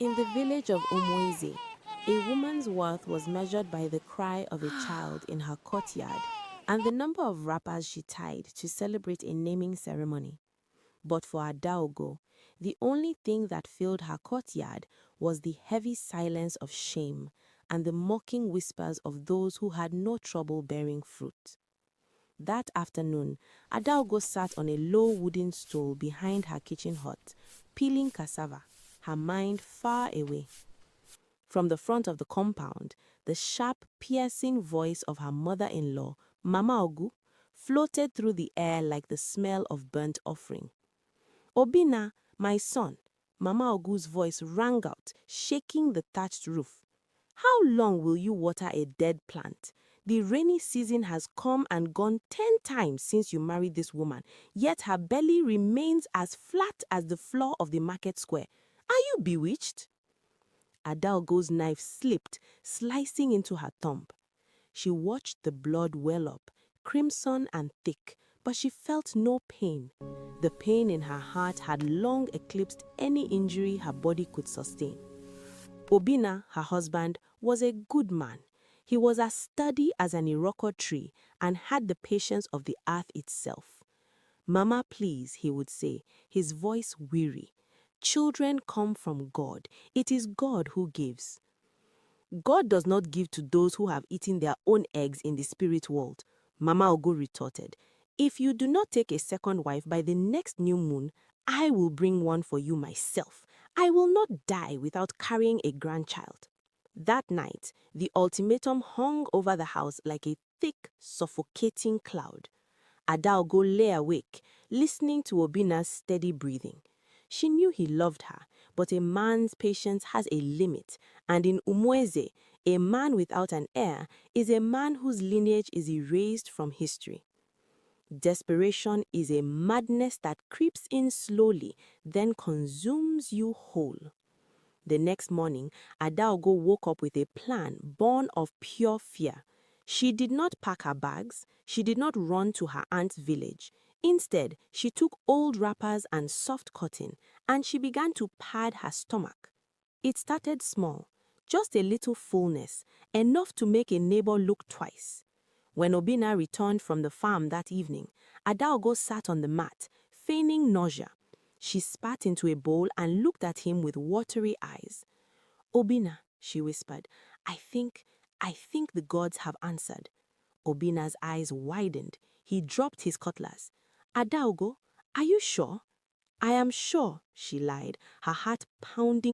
In the village of Umwezi, a woman's worth was measured by the cry of a child in her courtyard and the number of wrappers she tied to celebrate a naming ceremony. But for Adaogo, the only thing that filled her courtyard was the heavy silence of shame and the mocking whispers of those who had no trouble bearing fruit. That afternoon, Adaogo sat on a low wooden stool behind her kitchen hut, peeling cassava, her mind far away. From the front of the compound, the sharp, piercing voice of her mother-in-law, Mama Ogu, floated through the air like the smell of burnt offering. Obina, my son, Mama Ogu's voice rang out, shaking the thatched roof. How long will you water a dead plant? The rainy season has come and gone 10 times since you married this woman, yet her belly remains as flat as the floor of the market square. Are you bewitched? Adaogo's knife slipped, slicing into her thumb. She watched the blood well up, crimson and thick, but she felt no pain. The pain in her heart had long eclipsed any injury her body could sustain. Obina, her husband, was a good man. He was as sturdy as an Iroko tree and had the patience of the earth itself. Mama, please, he would say, his voice weary. Children come from God. It is God who gives. God does not give to those who have eaten their own eggs in the spirit world, Mama Ogo retorted. If you do not take a second wife by the next new moon, I will bring one for you myself. I will not die without carrying a grandchild. That night, the ultimatum hung over the house like a thick, suffocating cloud. Adaogo lay awake, listening to Obina's steady breathing. She knew he loved her, but a man's patience has a limit, and in Umweze, a man without an heir is a man whose lineage is erased from history. Desperation is a madness that creeps in slowly, then consumes you whole. The next morning, Adaogo woke up with a plan born of pure fear. She did not pack her bags. She did not run to her aunt's village. Instead, she took old wrappers and soft cotton, and she began to pad her stomach. It started small, just a little fullness, enough to make a neighbor look twice. When Obina returned from the farm that evening, Adaogo sat on the mat, feigning nausea. She spat into a bowl and looked at him with watery eyes. Obina, she whispered, I think the gods have answered. Obina's eyes widened. He dropped his cutlass. Adaogo, are you sure? I am sure, she lied, her heart pounding